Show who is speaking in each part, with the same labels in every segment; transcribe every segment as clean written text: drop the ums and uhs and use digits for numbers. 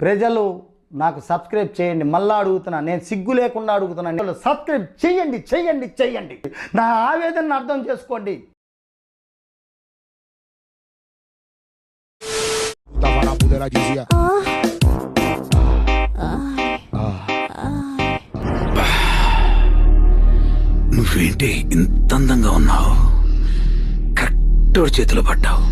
Speaker 1: ప్రజలు నాకు సబ్స్క్రైబ్ చేయండి. మళ్ళా అడుగుతున్నా, నేను సిగ్గు లేకుండా అడుగుతున్నాను. సబ్స్క్రైబ్ చేయండి చేయండి చేయండి. నా ఆవేదనను అర్థం చేసుకోండి.
Speaker 2: నువ్వేంటి ఇంత అందంగా ఉన్నావు? కరెక్ట్ చేతిలో పడ్డావు.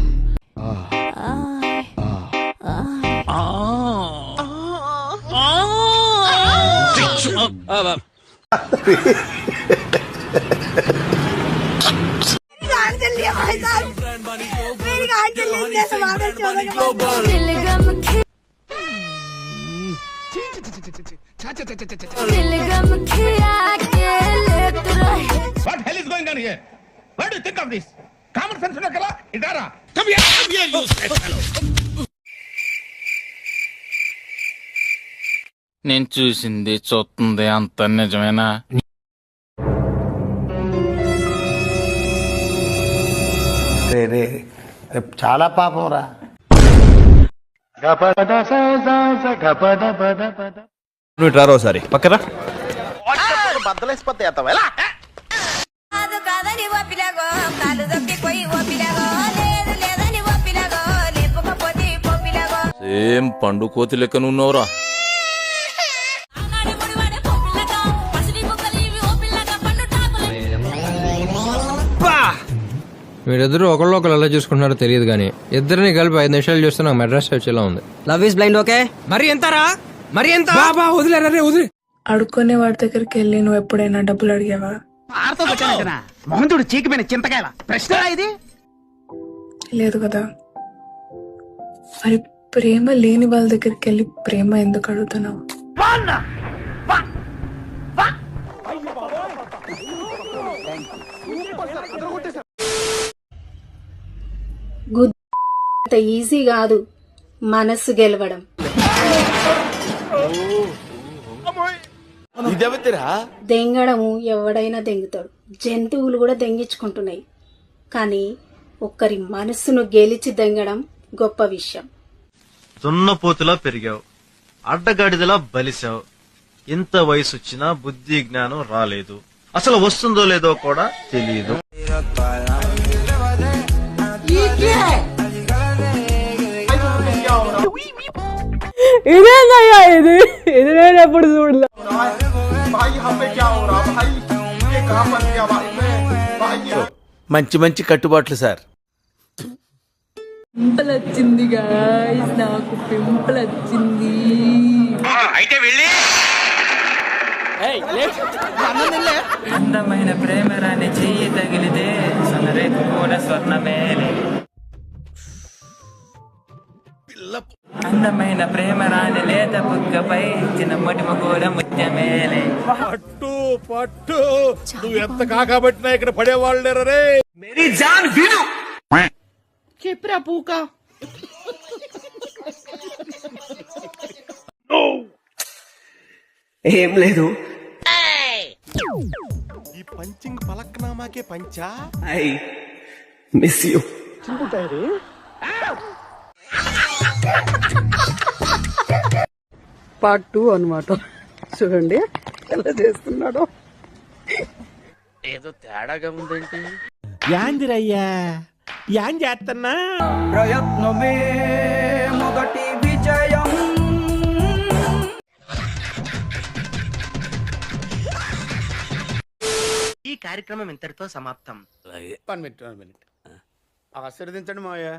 Speaker 3: What hell is going on here? What do you think of this? Common sense ఉన్న కదా ఇదారా. Come here, you useless fellow.
Speaker 4: నేను చూసింది చూస్తుంది అంత నిజమేనా?
Speaker 1: రే రే చాలా పాపం రా.
Speaker 5: నువ్వు రారో సారి పక్కరా
Speaker 1: బద్దలేసిపోతాయి అత్తవా.
Speaker 4: ఏం పండు కోతి లెక్క నువ్వురా.
Speaker 6: మీరిద్దరు ఒకళ్ళు ఎలా చూసుకుంటున్నారో తెలియదు కానీ ఇద్దరిని కలిపి 5 నిమిషాలు చూస్తే నాకు మెడ్రాస్ వచ్చేలా ఉంది.
Speaker 7: Love is blind. ఓకే మరి ఎంతరా? మరి ఎంత? వదిలేరా రే వదిలే.
Speaker 8: అడుక్కునే వాడి దగ్గరికి వెళ్ళి నువ్వు ఎప్పుడైనా డబ్బులు అడిగావా?
Speaker 7: మొహంతుడు చీకిపోయిన చింతకాయల ప్రశ్న ఇది
Speaker 8: లేదు కదా. మరి ప్రేమ లేని వాళ్ళ దగ్గరికి వెళ్ళి ప్రేమ ఎందుకు అడుగుతున్నావు?
Speaker 9: అంత ఈజీ కాదు మనస్సు గెలవడం. దెంగడము ఎవడైనా దెంగుతాడు, జంతువులు కూడా దెంగించుకుంటున్నాయి. కానీ ఒక్కరి మనస్సును గెలిచి దెంగడం గొప్ప విషయం.
Speaker 10: దున్నపోతులా పెరిగావు, అడ్డగాడిదలా బలిసావు. ఇంత వయసు వచ్చినా బుద్ధి జ్ఞానం రాలేదు. అసలు వస్తుందో లేదో కూడా తెలియదు.
Speaker 8: ఇదేందయ్యా ఇది? ఇది నేను ఎప్పుడు చూడలే.
Speaker 5: మంచి మంచి కట్టుబాట్లు సార్.
Speaker 8: పింపుల్ వచ్చింది గాయ్స్, నాకు పింపుల్ వచ్చింది.
Speaker 3: అయితే వెళ్ళి
Speaker 7: అందమైన ప్రేమ రాని చెయ్యి తగిలితే సొనరేపు కూడా స్వర్ణమేలే. అందమైన ప్రేమ రాని లేత బుగ్గపై చిన్నమ్మటి కూడా ముత్యమేలే.
Speaker 3: పట్టు పట్టు నువ్వు ఎంత కాకబట్టినా ఇక్కడ పడేవాళ్ళు లేరు రే.
Speaker 7: మేరీ జాన్ విను.
Speaker 3: చెప్పరా పూక.
Speaker 7: ఏం లేదు.
Speaker 3: ఈ పంచింగ్ పలక్నామాకే పంచా.
Speaker 7: I miss you.
Speaker 8: పార్ట్ 2 అన్నమాట. చూడండి ఎలా చేస్తున్నాడో.
Speaker 4: ఏదో తేడాగా ఉందేంటి?
Speaker 3: యాందిరయ్యా యాం చేస్తున్నా.
Speaker 7: ప్రయత్నమే మొదటి విజయం. ఈ కార్యక్రమం ఇంతటితో సమాప్తం.
Speaker 1: 1 మినిట్ ఆశీర్వదించండి మావయ్య.